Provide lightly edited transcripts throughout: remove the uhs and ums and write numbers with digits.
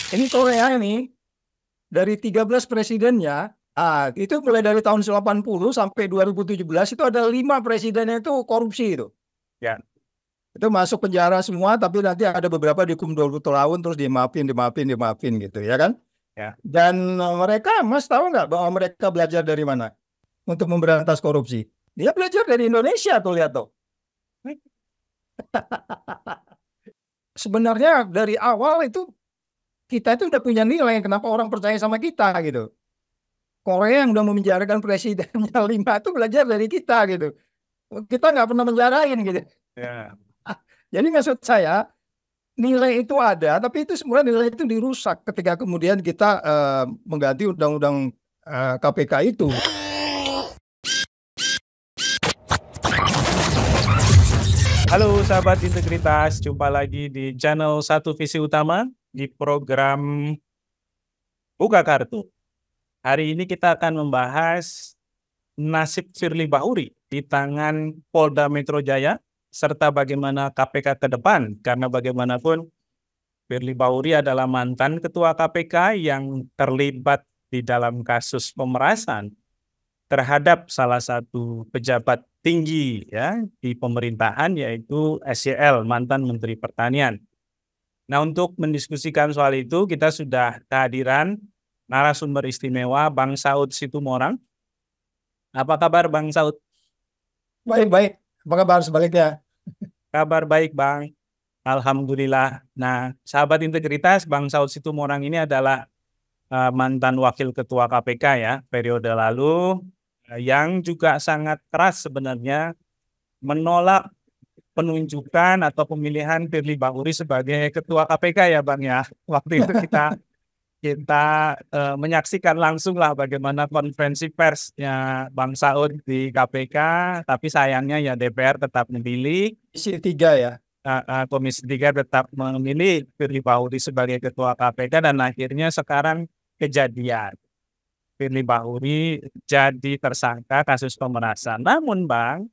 Ini Korea ini dari 13 presidennya, itu mulai dari tahun 80 sampai 2017 itu ada 5 presidennya itu korupsi itu. Ya. Itu masuk penjara semua, tapi nanti ada beberapa dihukum 20 tahun terus dimaafin gitu ya kan. Ya. Dan mereka, Mas tahu nggak bahwa mereka belajar dari mana untuk memberantas korupsi? Dia belajar dari Indonesia tuh, lihat tuh. Sebenarnya dari awal itu kita itu udah punya nilai kenapa orang percaya sama kita gitu. Korea yang udah memenjarakan presidennya 5 itu belajar dari kita gitu. Kita nggak pernah menjarain gitu. Ya. Jadi maksud saya nilai itu ada, tapi itu sebenarnya nilai itu dirusak ketika kemudian kita mengganti undang-undang KPK itu. Halo sahabat integritas, jumpa lagi di channel Satu Visi Utama di program Buka Kartu. Hari ini kita akan membahas nasib Firly Bahuri di tangan Polda Metro Jaya serta bagaimana KPK ke depan, karena bagaimanapun Firly Bahuri adalah mantan ketua KPK yang terlibat di dalam kasus pemerasan terhadap salah satu pejabat tinggi ya di pemerintahan, yaitu SYL, mantan Menteri Pertanian. Nah, untuk mendiskusikan soal itu kita sudah kehadiran narasumber istimewa Bang Saud Situmorang. Apa kabar Bang Saud? Baik-baik. Apa kabar sebaliknya? Kabar baik Bang. Alhamdulillah. Nah, sahabat integritas, Bang Saud Situmorang ini adalah mantan wakil ketua KPK ya periode lalu, yang juga sangat keras sebenarnya menolak penunjukan atau pemilihan Firly Bahuri sebagai ketua KPK ya Bang ya. Waktu itu kita menyaksikan langsung lah bagaimana konferensi persnya Bang Saud di KPK, tapi sayangnya ya DPR tetap memilih, Isi 3 ya. Komisi 3 tetap memilih Firly Bahuri sebagai ketua KPK, dan akhirnya sekarang kejadian Firly Bahuri jadi tersangka kasus pemerasan. Namun Bang,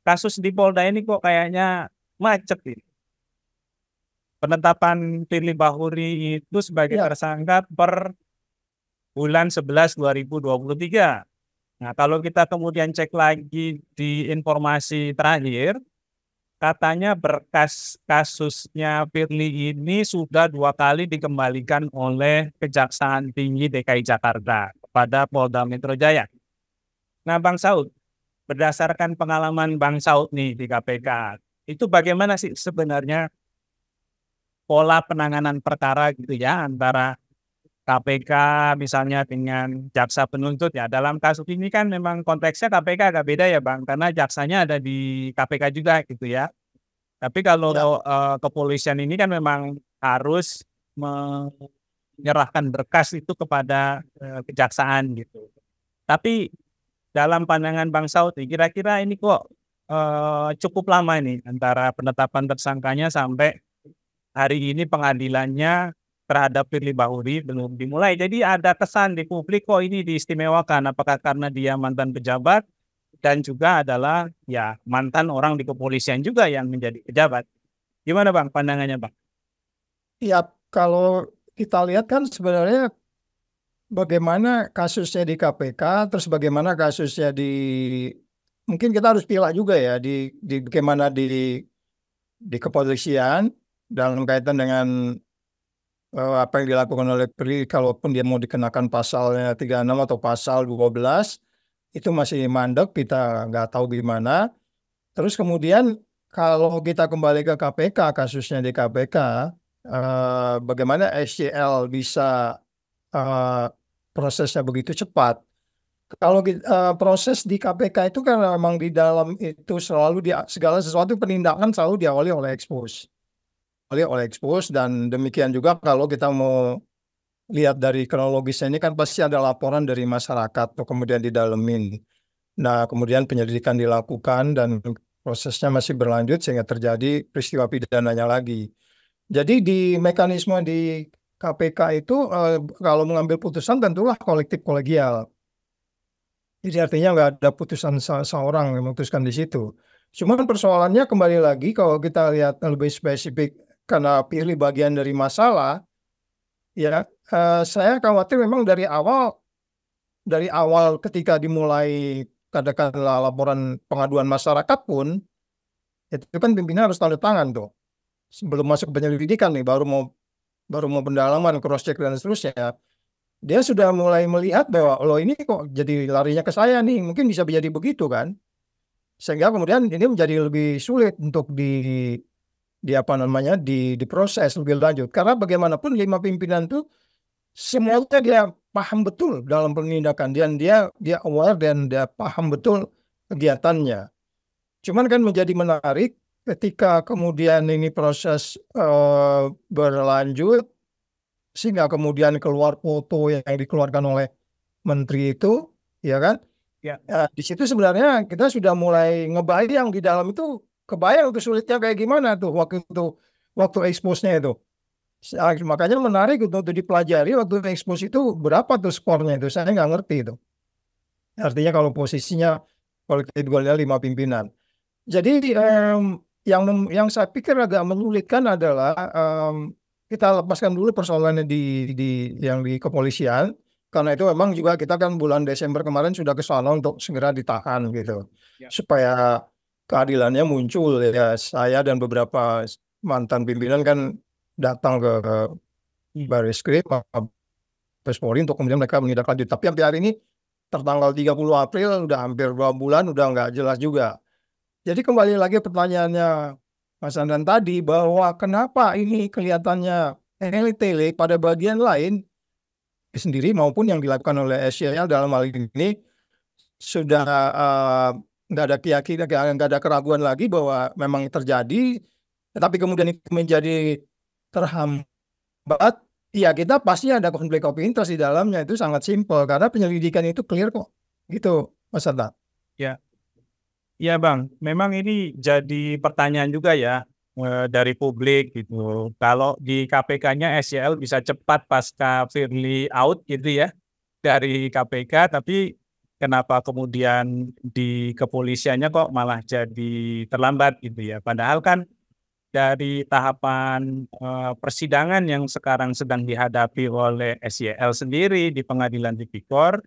kasus di Polda ini kok kayaknya macet ini. Penetapan Firly Bahuri itu sebagai tersangka per bulan 11 2023. Nah, kalau kita kemudian cek lagi di informasi terakhir, katanya berkas kasusnya Firly ini sudah 2 kali dikembalikan oleh Kejaksaan Tinggi DKI Jakarta kepada Polda Metro Jaya. Nah, Bang Saud, berdasarkan pengalaman Bang Saud nih di KPK, itu bagaimana sih sebenarnya pola penanganan perkara gitu ya antara KPK misalnya dengan jaksa penuntut ya? Dalam kasus ini kan memang konteksnya KPK agak beda ya Bang, karena jaksanya ada di KPK juga gitu ya. Tapi kalau kepolisian ini kan memang harus menyerahkan berkas itu kepada kejaksaan gitu. Tapi dalam pandangan Bang Saud, kira-kira ini kok cukup lama ini antara penetapan tersangkanya sampai hari ini pengadilannya terhadap Firly Bahuri belum dimulai. Jadi ada kesan di publik kok ini diistimewakan, apakah karena dia mantan pejabat dan juga adalah ya mantan orang di kepolisian juga yang menjadi pejabat. Gimana Bang pandangannya Bang? Ya, kalau kita lihat kan sebenarnya bagaimana kasusnya di KPK, terus bagaimana kasusnya mungkin kita harus pilih juga ya di bagaimana di kepolisian dalam kaitan dengan apa yang dilakukan oleh Firly, kalaupun dia mau dikenakan pasalnya 36 atau pasal 12, itu masih mandek, kita nggak tahu gimana. Terus kemudian kalau kita kembali ke KPK, kasusnya di KPK, bagaimana SYL bisa prosesnya begitu cepat. Kalau proses di KPK itu kan memang di dalam itu selalu segala sesuatu penindakan selalu diawali oleh expose, dan demikian juga kalau kita mau lihat dari kronologisnya ini kan pasti ada laporan dari masyarakat atau kemudian didalemin. Nah, kemudian penyelidikan dilakukan dan prosesnya masih berlanjut sehingga terjadi peristiwa pidananya lagi. Jadi di mekanisme di KPK itu kalau mengambil putusan tentulah kolektif kolegial. Jadi artinya nggak ada putusan seorang yang memutuskan di situ. Cuman persoalannya kembali lagi kalau kita lihat lebih spesifik karena pilih bagian dari masalah, Ya, saya khawatir memang dari awal ketika dimulai katakanlah laporan pengaduan masyarakat pun itu kan pimpinan harus tanda tangan tuh sebelum masuk penyelidikan nih, baru mau pendalaman, cross check dan seterusnya. Dia sudah mulai melihat bahwa lo ini kok jadi larinya ke saya nih, mungkin bisa jadi begitu kan, sehingga kemudian ini menjadi lebih sulit untuk di apa namanya diproses lebih lanjut, karena bagaimanapun 5 pimpinan tuh semuanya dia paham betul dalam penindakan, dan dia aware dan dia paham betul kegiatannya. Cuman kan menjadi menarik ketika kemudian ini proses berlanjut sehingga kemudian keluar foto yang dikeluarkan oleh menteri itu, ya kan? Ya. Di situ sebenarnya kita sudah mulai ngebayang di dalam itu, kebayang kesulitnya kayak gimana tuh waktu expose-nya itu. Makanya menarik untuk dipelajari waktu expose itu berapa tuh skornya itu, saya nggak ngerti itu. Artinya kalau posisinya kalau kita lihat 5 pimpinan. Jadi yang saya pikir agak menyulitkan adalah kita lepaskan dulu persoalannya yang di kepolisian, karena itu memang juga kita kan bulan Desember kemarin sudah ke sana untuk segera ditahan gitu, supaya keadilannya muncul ya. Saya dan beberapa mantan pimpinan kan datang ke Barreskrim, Mabes Polri untuk kemudian mereka menindaklanjuti. Tapi sampai hari ini tertanggal 30 April udah hampir 2 bulan, udah nggak jelas juga. Jadi kembali lagi pertanyaannya Mas Andan tadi, bahwa kenapa ini kelihatannya elit-elit pada bagian lain sendiri maupun yang dilakukan oleh SCL dalam hal ini sudah nggak ada keyakinan, nggak ada keraguan lagi bahwa memang terjadi, tetapi kemudian itu menjadi terhambat. Ya kita pasti ada konflik of interest di dalamnya, itu sangat simpel karena penyelidikan itu clear kok, gitu Mas Andan. Ya. Ya Bang, memang ini jadi pertanyaan juga ya dari publik gitu. Kalau di KPK-nya SCL bisa cepat pasca Firly out gitu ya dari KPK, tapi kenapa kemudian di kepolisiannya kok malah jadi terlambat gitu ya. Padahal kan dari tahapan persidangan yang sekarang sedang dihadapi oleh SCL sendiri di Pengadilan Tipikor,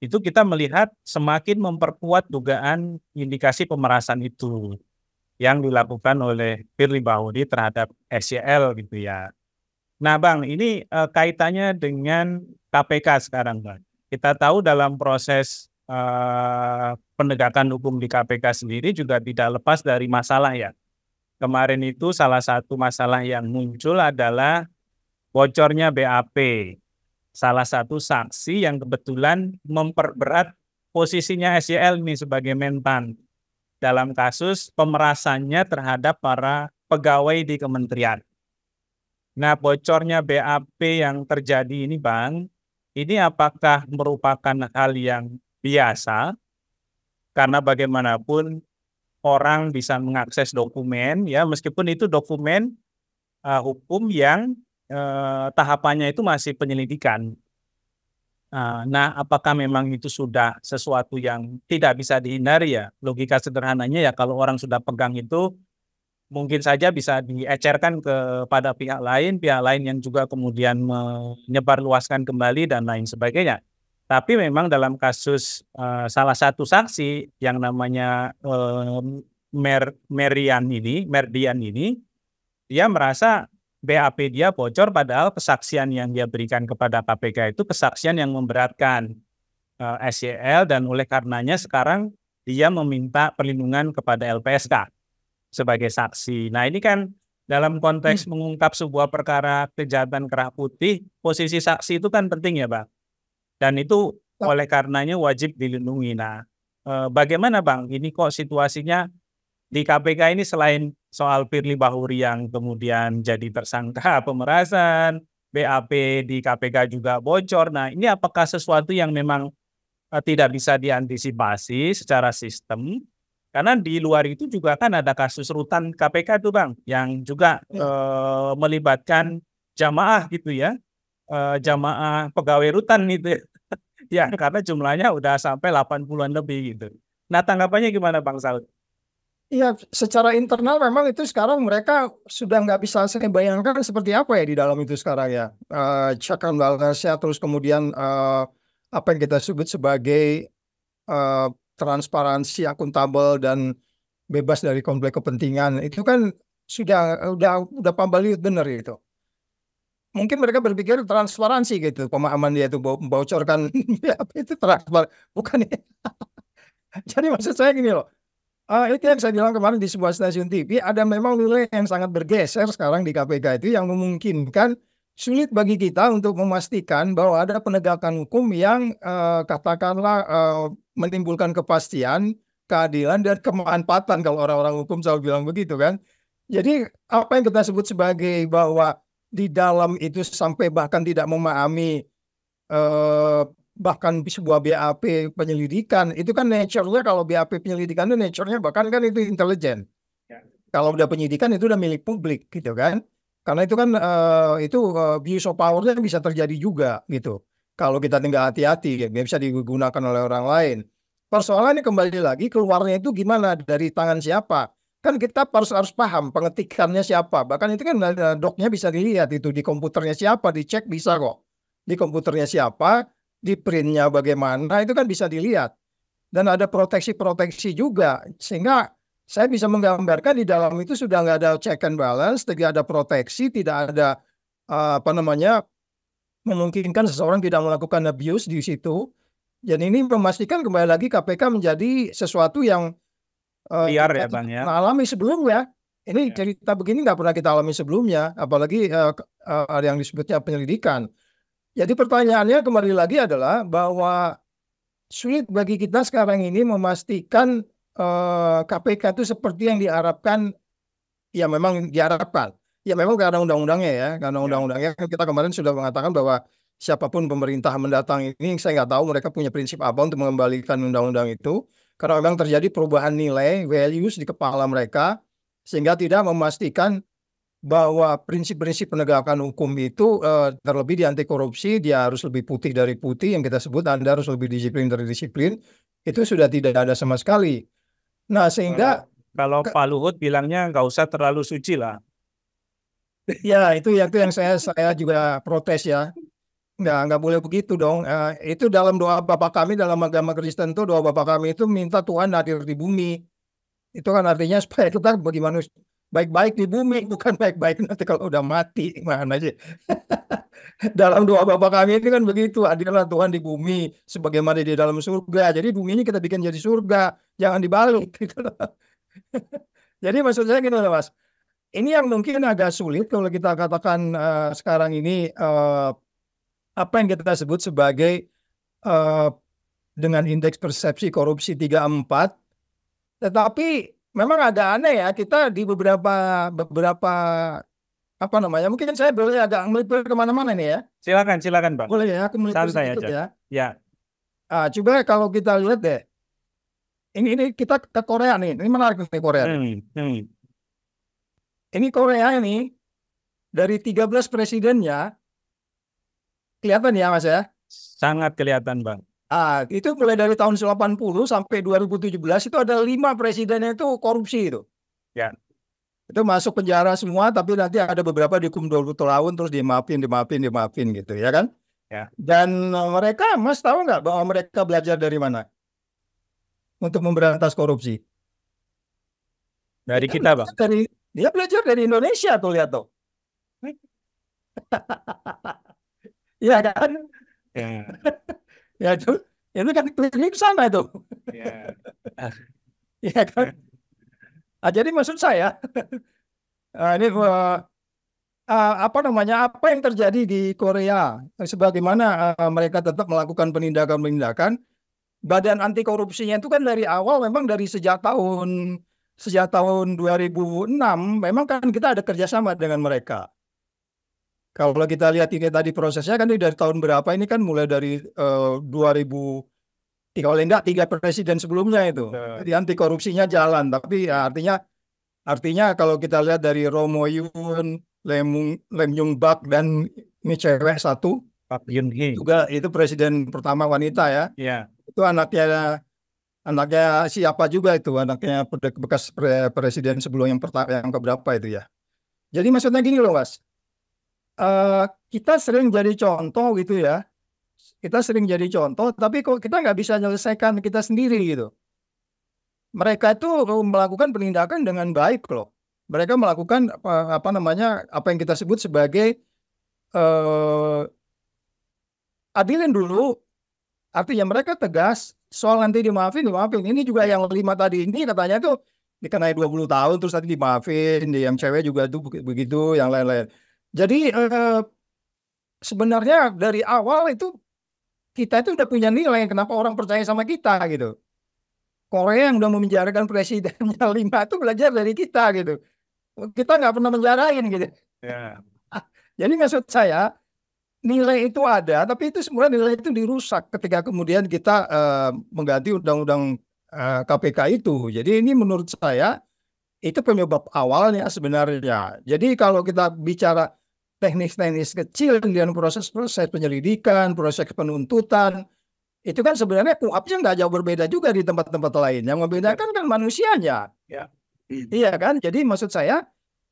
itu kita melihat semakin memperkuat dugaan indikasi pemerasan itu yang dilakukan oleh Firly Bahuri terhadap SCL gitu ya. Nah Bang, ini kaitannya dengan KPK sekarang Bang. Kita tahu dalam proses penegakan hukum di KPK sendiri juga tidak lepas dari masalah ya. Kemarin itu salah satu masalah yang muncul adalah bocornya BAP. Salah satu saksi yang kebetulan memperberat posisinya SCL ini sebagai mentan dalam kasus pemerasannya terhadap para pegawai di kementerian. Nah, bocornya BAP yang terjadi ini Bang, ini apakah merupakan hal yang biasa? Karena bagaimanapun orang bisa mengakses dokumen ya, meskipun itu dokumen hukum yang tahapannya itu masih penyelidikan. Nah, apakah memang itu sudah sesuatu yang tidak bisa dihindari ya? Logika sederhananya ya kalau orang sudah pegang itu mungkin saja bisa diecerkan kepada pihak lain yang juga kemudian menyebarluaskan kembali dan lain sebagainya. Tapi memang dalam kasus salah satu saksi yang namanya Merdian ini, dia merasa BAP dia bocor padahal kesaksian yang dia berikan kepada KPK itu kesaksian yang memberatkan SCL dan oleh karenanya sekarang dia meminta perlindungan kepada LPSK sebagai saksi. Nah ini kan dalam konteks mengungkap sebuah perkara kejahatan kerah putih, posisi saksi itu kan penting ya Bang. Dan itu oleh karenanya wajib dilindungi. Nah bagaimana Bang ini kok situasinya di KPK ini selain soal Firly Bahuri yang kemudian jadi tersangka pemerasan, BAP di KPK juga bocor. Nah, ini apakah sesuatu yang memang tidak bisa diantisipasi secara sistem? Karena di luar itu juga kan ada kasus rutan KPK tuh Bang, yang juga melibatkan jamaah gitu ya, jamaah pegawai rutan itu. Ya, karena jumlahnya udah sampai 80-an lebih gitu. Nah, tanggapannya gimana Bang Saud? Iya, secara internal memang itu sekarang mereka sudah nggak bisa saya bayangkan seperti apa ya di dalam itu sekarang ya. Check and balance-nya, terus kemudian apa yang kita sebut sebagai eh, transparansi, akuntabel dan bebas dari konflik kepentingan. Itu kan udah pambaliut bener itu. Mungkin mereka berpikir transparansi gitu, pemahaman dia itu membocorkan apa itu transparan, bukan ya. Jadi maksud saya gini loh. Itu yang saya bilang kemarin di sebuah stasiun TV, ada memang nilai yang sangat bergeser sekarang di KPK itu yang memungkinkan sulit bagi kita untuk memastikan bahwa ada penegakan hukum yang katakanlah menimbulkan kepastian, keadilan, dan kemanfaatan kalau orang-orang hukum selalu bilang begitu kan. Jadi apa yang kita sebut sebagai bahwa di dalam itu sampai bahkan tidak memahami eh, bahkan sebuah BAP penyelidikan itu kan nature-nya, kalau BAP penyelidikan itu nature-nya bahkan kan itu intelijen. Ya. Kalau udah penyidikan itu udah milik publik gitu kan. Karena itu kan abuse of power-nya bisa terjadi juga gitu. Kalau kita tinggal hati-hati ya, bisa digunakan oleh orang lain. Persoalannya kembali lagi keluarnya itu gimana, dari tangan siapa? Kan kita harus paham pengetikannya siapa. Bahkan itu kan doknya bisa dilihat itu di komputernya siapa, dicek bisa kok. Di komputernya siapa, di printnya bagaimana, itu kan bisa dilihat. Dan ada proteksi-proteksi juga. Sehingga saya bisa menggambarkan di dalam itu sudah nggak ada check and balance, tidak ada proteksi, tidak ada memungkinkan seseorang tidak melakukan abuse di situ. Dan ini memastikan kembali lagi KPK menjadi sesuatu yang Liar ya Bang ya. alami sebelumnya. Ini Ya. cerita begini nggak pernah kita alami sebelumnya, apalagi ada yang disebutnya penyelidikan. Jadi pertanyaannya kembali lagi adalah bahwa sulit bagi kita sekarang ini memastikan KPK itu seperti yang diharapkan. Ya memang diharapkan. Ya memang karena undang-undangnya ya, karena undang-undangnya kita kemarin sudah mengatakan bahwa siapapun pemerintah mendatang ini, saya nggak tahu mereka punya prinsip apa untuk mengembalikan undang-undang itu. Karena memang terjadi perubahan nilai, values di kepala mereka, sehingga tidak memastikan bahwa prinsip-prinsip penegakan hukum itu terlebih di anti korupsi, dia harus lebih putih dari putih, yang kita sebut Anda harus lebih disiplin dari disiplin, itu sudah tidak ada sama sekali. Nah sehingga kalau Pak Luhut bilangnya nggak usah terlalu suci lah. ya itu yang saya juga protes ya. Nggak boleh begitu dong. Itu dalam doa Bapa kami dalam agama Kristen itu, doa Bapa kami itu minta Tuhan hadir di bumi. Itu kan artinya supaya kita bagaimana baik-baik di bumi, bukan baik-baik nanti kalau udah mati mana aja. Dalam doa Bapa kami itu kan begitu, hadirlah Tuhan di bumi sebagaimana di dalam surga. Jadi bumi ini kita bikin jadi surga, jangan dibalik gitu loh. Jadi maksud saya gini loh Mas. Ini yang mungkin agak sulit kalau kita katakan sekarang ini apa yang kita sebut sebagai dengan indeks persepsi korupsi 34. Tetapi memang agak aneh ya, kita di beberapa mungkin saya boleh agak melipir kemana-mana nih ya. Silakan Bang. Boleh ya, aku melipir santai sedikit aja. Ya. Coba kalau kita lihat deh, ini kita ke Korea nih, ini menarik nih Korea. Ini Korea ini dari 13 presidennya kelihatan ya Mas ya? Sangat kelihatan Bang. Itu mulai dari tahun 80 sampai 2017 itu ada 5 presidennya itu korupsi itu. Ya. Itu masuk penjara semua, tapi nanti ada beberapa dihukum 20 tahun terus dimaafin gitu ya kan? Ya. Dan mereka, Mas tahu nggak bahwa mereka belajar dari mana untuk memberantas korupsi? Dari kita Bang. Dia belajar dari Indonesia tuh, lihat tuh. Iya kan? Ya. Ya itu kan klinik sana itu. Ya. Iya kan? Jadi maksud saya ini apa yang terjadi di Korea, sebagaimana mereka tetap melakukan penindakan-penindakan. Badan anti korupsinya itu kan dari awal memang dari sejak tahun 2006 memang kan kita ada kerjasama dengan mereka. Kalau kita lihat ini tadi prosesnya kan dari tahun berapa ini kan mulai dari 2000, kalau enggak 3 presiden sebelumnya itu. Jadi anti korupsinya jalan, tapi ya, artinya kalau kita lihat dari Roh Moo-hyun, Lee Myung-bak dan ini cewek Pak Geun-hye juga itu presiden pertama wanita ya. Ya. Itu anaknya Anaknya siapa juga itu, anaknya bekas presiden sebelum yang pertama, yang keberapa itu ya. Jadi maksudnya gini loh Mas, kita sering jadi contoh gitu ya. Kita sering jadi contoh, tapi kok kita nggak bisa menyelesaikan kita sendiri gitu. Mereka itu melakukan penindakan dengan baik loh. Mereka melakukan apa namanya, apa yang kita sebut sebagai adilin dulu. Artinya mereka tegas, soal nanti dimaafin. Ini juga yang 5 tadi ini katanya tuh dikenai 20 tahun, terus tadi dimaafin. Yang cewek juga tuh begitu, yang lain-lain. Jadi sebenarnya dari awal itu kita itu udah punya nilai, kenapa orang percaya sama kita gitu. Korea yang udah memenjarakan presidennya 5 itu belajar dari kita gitu. Kita nggak pernah menjarain gitu. Ya. Jadi maksud saya, nilai itu ada, tapi itu sebenarnya nilai itu dirusak ketika kemudian kita mengganti undang-undang KPK itu. Jadi ini menurut saya itu penyebab awalnya sebenarnya. Jadi kalau kita bicara teknis-teknis kecil dan proses-proses penyelidikan, proses penuntutan, itu kan sebenarnya kuapnya nggak jauh berbeda juga di tempat-tempat lain. Yang membedakan kan manusianya. Ya. Iya kan? Jadi maksud saya,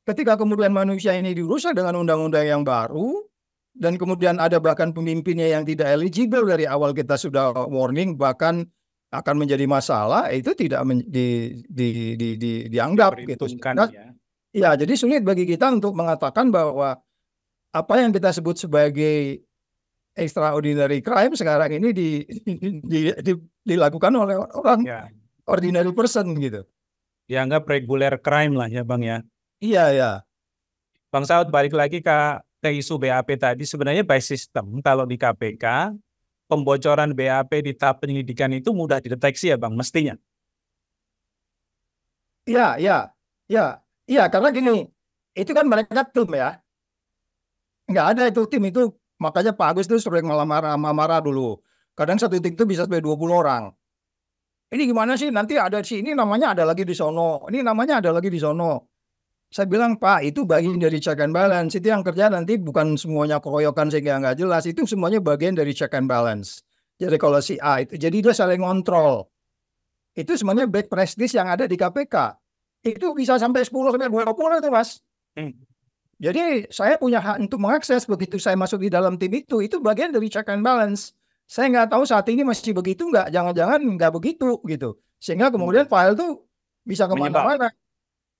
ketika kemudian manusia ini dirusak dengan undang-undang yang baru, dan kemudian ada bahkan pemimpinnya yang tidak eligible dari awal kita sudah warning, bahkan akan menjadi masalah, itu tidak dianggap gitu. Ya, jadi sulit bagi kita untuk mengatakan bahwa apa yang kita sebut sebagai extraordinary crime sekarang ini dilakukan oleh orang ordinary person gitu. Dianggap regular crime lah ya Bang ya. Iya ya. Bang Saud, balik lagi ke isu BAP tadi, sebenarnya by system kalau di KPK pembocoran BAP di tahap penyelidikan itu mudah dideteksi ya Bang, mestinya. Iya, karena gini, itu kan mereka tim ya, nggak ada itu tim itu, makanya Pak Agus tuh sering malah marah dulu. Kadang satu tim itu bisa sampai 20 orang. Ini gimana sih? Nanti ada sini namanya ada lagi di sono, ini namanya ada lagi di sono. Saya bilang, Pak, itu bagian dari check and balance. Itu yang kerja nanti bukan semuanya keroyokan sehingga nggak jelas. Itu semuanya bagian dari check and balance. Jadi kalau si A itu, jadi dia saling ngontrol. Itu semuanya bad practice yang ada di KPK. Itu bisa sampai 10-20 itu, Mas. Jadi saya punya hak untuk mengakses begitu saya masuk di dalam tim itu bagian dari check and balance. Saya nggak tahu saat ini masih begitu nggak, jangan-jangan nggak begitu gitu. Sehingga kemudian file tuh bisa kemana-mana.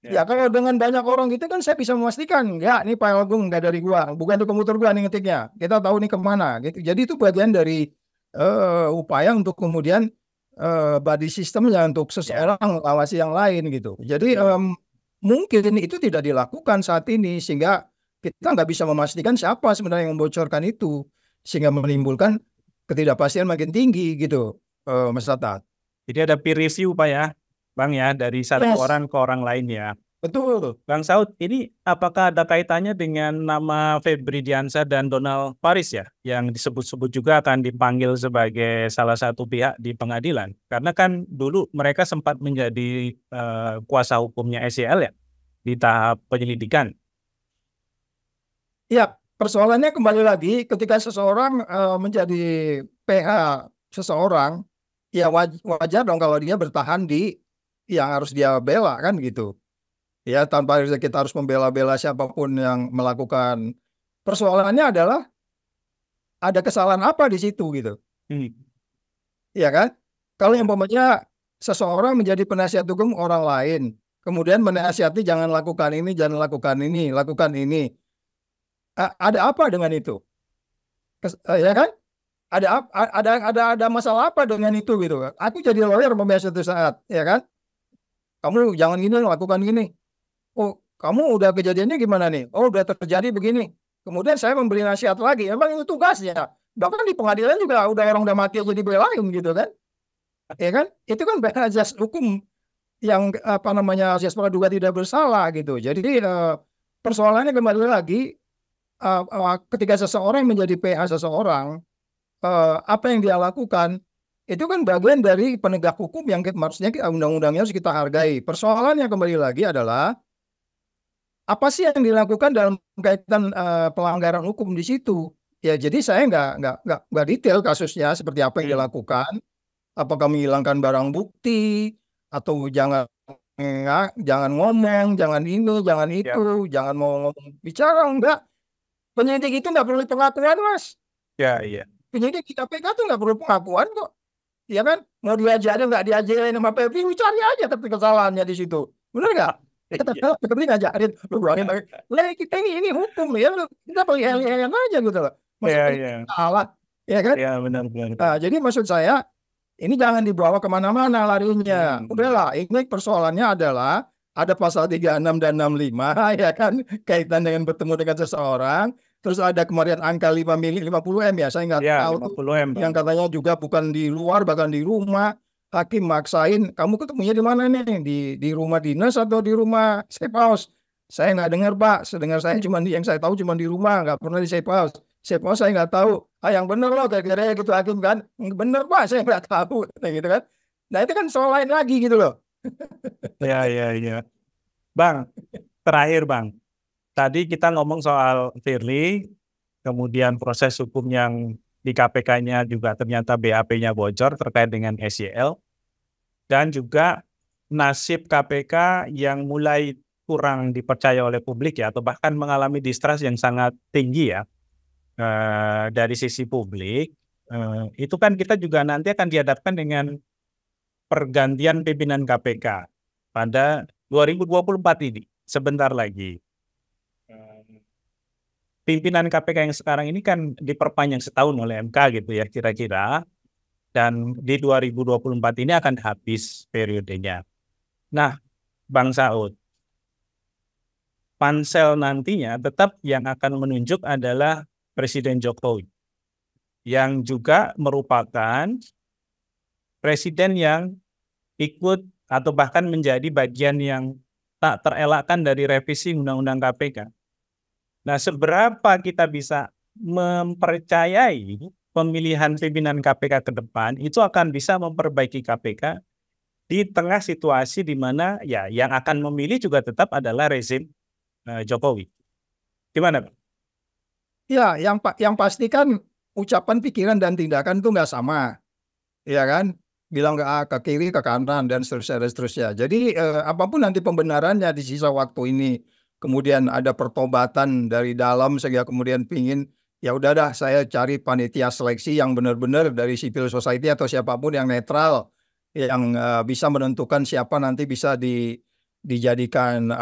Ya kalau dengan banyak orang gitu kan saya bisa memastikan, enggak, ini file gue nggak dari gua, bukan itu komputer gua nih ngetiknya. Kita tahu nih kemana gitu. Jadi itu bagian dari upaya untuk kemudian body systemnya untuk seseorang mengawasi yang lain gitu. Jadi mungkin itu tidak dilakukan saat ini sehingga kita nggak bisa memastikan siapa sebenarnya yang membocorkan itu, sehingga menimbulkan ketidakpastian makin tinggi gitu, Mas Tatat. Jadi ada peer review Pak ya, Bang ya, dari satu orang ke orang lain ya. Betul. Bang Saud, ini apakah ada kaitannya dengan nama Febri Diansyah dan Donald Faris ya, yang disebut-sebut juga akan dipanggil sebagai salah satu pihak di pengadilan? Karena kan dulu mereka sempat menjadi kuasa hukumnya SEL ya, di tahap penyelidikan. Ya, persoalannya kembali lagi ketika seseorang menjadi PH seseorang, ya wajar dong kalau dia bertahan di yang harus dia bela kan gitu. Ya, tanpa kita harus membela-bela siapapun yang melakukan. Persoalannya adalah ada kesalahan apa di situ gitu. Iya kan? Kalau yang umpamanya seseorang menjadi penasihat hukum orang lain, kemudian menasihati jangan lakukan ini, jangan lakukan ini, lakukan ini. Ada apa dengan itu? Ya kan? Ada masalah apa dengan itu gitu? Aku jadi lawyer suatu saat, ya kan? Kamu jangan gini, lakukan gini. Oh, kamu udah kejadiannya gimana nih? Oh, udah terjadi begini. Kemudian saya memberi nasihat lagi. Emang itu tugasnya. Bahkan di pengadilan juga orang udah mati aja dibelain gitu kan? Ya kan? Itu kan asas hukum yang apa namanya asas praduga tidak bersalah gitu. Jadi persoalannya kembali lagi ketika seseorang menjadi PH seseorang, apa yang dia lakukan itu kan bagian dari penegak hukum yang maksudnya undang-undangnya harus kita hargai. Persoalannya kembali lagi adalah apa sih yang dilakukan dalam kaitan pelanggaran hukum di situ? Ya, jadi saya nggak detail kasusnya seperti apa yang dilakukan. apakah menghilangkan barang bukti, atau jangan ngomong, jangan ini, jangan itu, jangan mau ngomong bicara, enggak. Penyidik itu nggak perlu pengakuan, Mas. Ya, iya. Penyidik di KPK tuh nggak perlu pengakuan kok. Ya kan? Mau diajarin nggak diajarin sama Febri, cari aja tapi kesalahannya di situ. Benar nggak? Kita Febri ngajarin, lu bilangin, lah kita ini hukum ya, kita pelihara aja gitu loh. Maksudnya salah, ya kan? Ya, benar. Nah, jadi maksud saya, ini jangan dibawa kemana-mana larinya. Udahlah, ini persoalannya adalah ada pasal 36 dan 65, ya kan, kaitan dengan bertemu dengan seseorang. Terus ada kemarin angka 50M ya, saya nggak tahu 50M, yang katanya juga bukan di luar, bahkan di rumah. Hakim maksain, kamu ketemunya di mana nih? Di rumah dinas atau di rumah safe house? Saya nggak dengar, Pak. Sedengar saya yang saya tahu cuma di rumah, nggak pernah di safe house. Safe house saya nggak tahu. Yang bener loh, kira-kira gitu hakim kan? Bener, Pak, saya nggak tahu, gitu kan? Nah itu kan soal lain lagi gitu loh. Ya. Bang, terakhir Bang. Tadi kita ngomong soal Firly, kemudian proses hukum yang di KPK-nya juga ternyata BAP-nya bocor terkait dengan SYL, dan juga nasib KPK yang mulai kurang dipercaya oleh publik ya, atau bahkan mengalami distrust yang sangat tinggi ya dari sisi publik. Itu kan kita juga nanti akan dihadapkan dengan pergantian pimpinan KPK pada 2024 ini, sebentar lagi. Pimpinan KPK yang sekarang ini kan diperpanjang setahun oleh MK gitu ya kira-kira, dan di 2024 ini akan habis periodenya. Nah, Bang Saud, pansel nantinya tetap yang akan menunjuk adalah Presiden Jokowi, yang juga merupakan presiden yang ikut atau bahkan menjadi bagian yang tak terelakkan dari revisi Undang-Undang KPK. Nah, seberapa kita bisa mempercayai pemilihan pimpinan KPK ke depan itu akan bisa memperbaiki KPK di tengah situasi di mana ya yang akan memilih juga tetap adalah rezim Jokowi. Gimana, Pak? Ya, yang pasti kan ucapan, pikiran, dan tindakan itu nggak sama, ya kan? Bilang ke kiri, ke kanan, dan seterusnya. Jadi apapun nanti pembenarannya di sisa waktu ini, kemudian ada pertobatan dari dalam sehingga kemudian pingin, ya udah dah saya cari panitia seleksi yang benar-benar dari civil society atau siapapun yang netral, yang bisa menentukan siapa nanti bisa dijadikan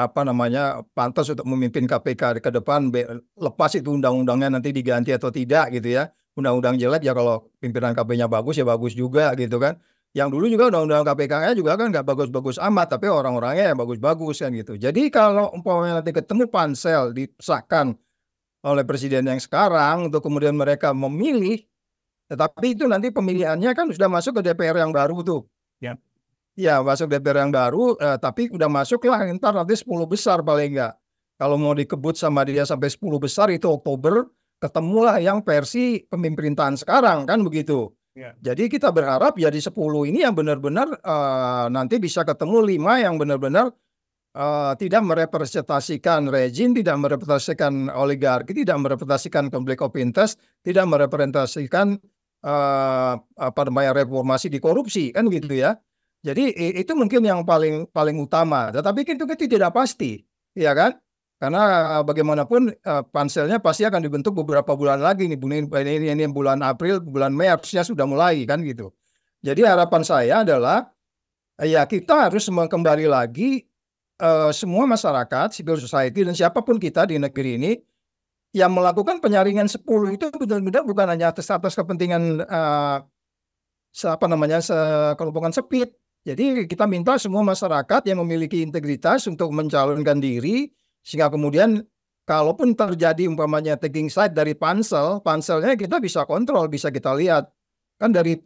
pantas untuk memimpin KPK ke depan, lepas itu undang-undangnya nanti diganti atau tidak gitu ya. Undang-undang jelek ya, kalau pimpinan KPK-nya bagus ya bagus juga gitu kan. Yang dulu juga undang-undang KPK-nya juga kan nggak bagus-bagus amat, tapi orang-orangnya ya bagus-bagus kan gitu. Jadi kalau umpamanya nanti ketemu pansel disahkan oleh presiden yang sekarang untuk kemudian mereka memilih, tetapi itu nanti pemilihannya kan sudah masuk ke DPR yang baru tuh. Ya, masuk DPR yang baru, tapi udah masuk lah ntar nanti 10 besar paling enggak. Kalau mau dikebut sama dia sampai 10 besar itu Oktober, ketemulah yang versi pemerintahan sekarang kan begitu. Jadi kita berharap ya di 10 ini yang benar-benar nanti bisa ketemu 5 yang benar-benar tidak merepresentasikan rezim, tidak merepresentasikan oligarki, tidak merepresentasikan konflik of interest, tidak merepresentasikan reformasi di korupsi kan gitu ya. Jadi itu mungkin yang paling utama. Tetapi itu tidak pasti, ya kan? Karena bagaimanapun panselnya pasti akan dibentuk beberapa bulan lagi nih. Ini bulan April, bulan Mei harusnya sudah mulai kan gitu. Jadi harapan saya adalah ya kita harus kembali lagi semua masyarakat, civil society, dan siapapun kita di negeri ini yang melakukan penyaringan 10 itu benar-benar bukan hanya atas kepentingan kelompokan sempit. Jadi kita minta semua masyarakat yang memiliki integritas untuk mencalonkan diri, sehingga kemudian kalaupun terjadi umpamanya taking side dari panselnya kita bisa kontrol, bisa kita lihat. Kan dari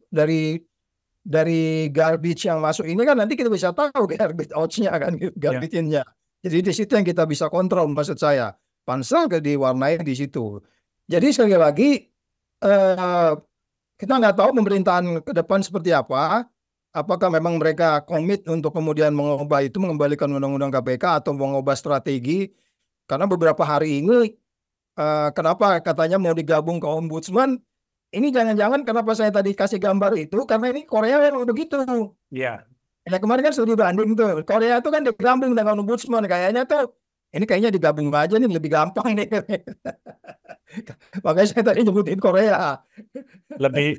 garbage yang masuk ini kan nanti kita bisa tahu garbage out-nya kan, garbage in-nya. Jadi di situ yang kita bisa kontrol, maksud saya. Pansel diwarnai di situ. Jadi sekali lagi kita nggak tahu pemerintahan ke depan seperti apa. Apakah memang mereka komit untuk kemudian mengembalikan undang-undang KPK atau mengubah strategi? Karena beberapa hari ini kenapa katanya mau digabung ke ombudsman, ini jangan-jangan kenapa saya tadi kasih gambar itu, karena ini Korea yang begitu. Iya. Ya kemarin kan studi banding tuh, Korea itu kan digabung dengan ombudsman, kayaknya tuh ini kayaknya digabung aja nih lebih gampang ini. Makanya saya tadi nyebutin Korea.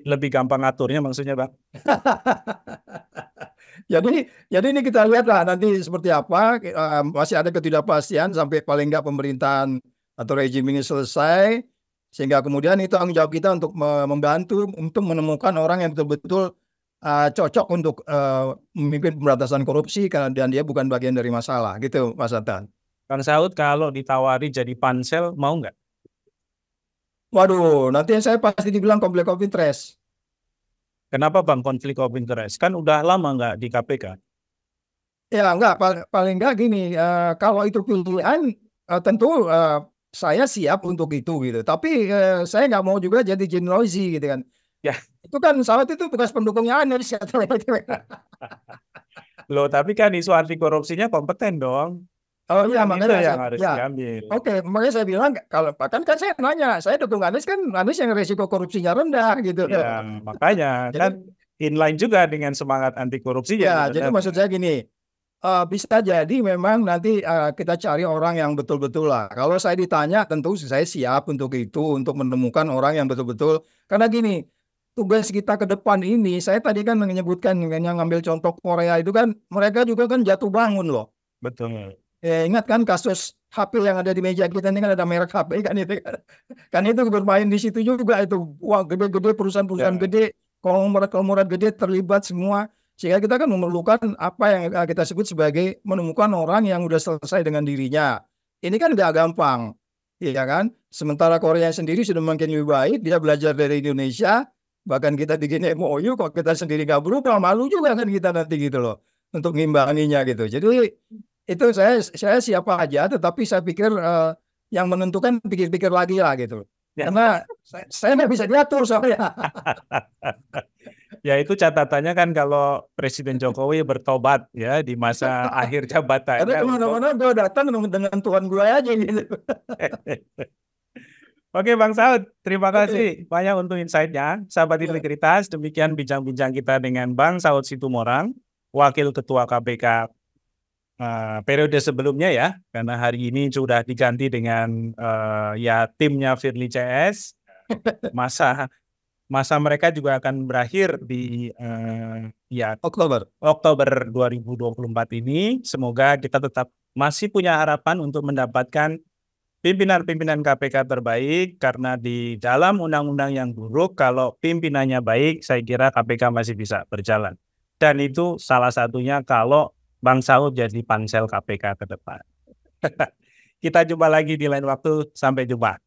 Lebih gampang ngaturnya maksudnya, Bang. Jadi ini kita lihat lah nanti seperti apa. Masih ada ketidakpastian sampai paling nggak pemerintahan atau rejim ini selesai, sehingga kemudian itu tanggung jawab kita untuk membantu untuk menemukan orang yang betul-betul cocok untuk memimpin pemberantasan korupsi, dan dia bukan bagian dari masalah, gitu Mas Atan. Kang Saud kalau ditawari jadi pansel mau nggak? Waduh, nanti saya pasti dibilang konflik of interest. Kenapa Bang konflik of interest? Kan udah lama nggak di KPK. Ya enggak, paling enggak gini, kalau itu pilihan tentu saya siap untuk itu gitu. Tapi saya nggak mau juga jadi Jim Noisy gitu kan. Ya. Itu kan Saud itu bekas pendukungnya Anies. Loh, tapi kan isu anti korupsinya kompeten dong. Oh iya, makanya yang harus ya. diambil. Oke, makanya saya bilang kalau kan saya nanya, saya dukung Anies kan, Anies yang risiko korupsinya rendah gitu. Ya, makanya Jadi, kan inline juga dengan semangat anti korupsinya. ya, jadi maksud saya gini, bisa jadi memang nanti kita cari orang yang betul-betul lah. Kalau saya ditanya, tentu saya siap untuk itu, untuk menemukan orang yang betul-betul. Karena gini, tugas kita ke depan ini, saya tadi kan menyebutkan yang ngambil contoh Korea itu kan, mereka juga kan jatuh bangun loh. Betul. Ingat kan kasus HP yang ada di meja kita ini kan ada merek HP kan itu kan itu bermain di situ juga itu, wah gede-gede perusahaan-perusahaan gede, konglomerat gede terlibat semua, sehingga kita kan memerlukan apa yang kita sebut sebagai menemukan orang yang udah selesai dengan dirinya. Ini kan gak gampang, ya kan? Sementara Korea sendiri sudah makin lebih baik, dia belajar dari Indonesia, bahkan kita bikin MOU, kok kita sendiri gak berubah, malu juga kan kita nanti gitu loh untuk ngimbanginya gitu. Jadi itu saya siapa aja, tetapi saya pikir yang menentukan pikir-pikir lagi lah gitu. Ya. Karena saya nggak bisa diatur soalnya. Ya itu catatannya kan kalau Presiden Jokowi bertobat ya di masa akhir jabatannya. Karena kemana-mana gue datang dengan Tuhan gue aja gitu. Oke Bang Saud, terima kasih banyak untuk insight-nya. Sahabat Integritas, demikian bincang-bincang kita dengan Bang Saud Situmorang, Wakil Ketua KPK periode sebelumnya ya, karena hari ini sudah diganti dengan ya timnya Firly CS. Masa mereka juga akan berakhir di ya Oktober 2024 ini. Semoga kita tetap masih punya harapan untuk mendapatkan pimpinan-pimpinan KPK terbaik, karena di dalam undang-undang yang buruk, kalau pimpinannya baik, saya kira KPK masih bisa berjalan. Dan itu salah satunya kalau Bang Saud jadi pansel KPK ke depan. Kita jumpa lagi di lain waktu. Sampai jumpa.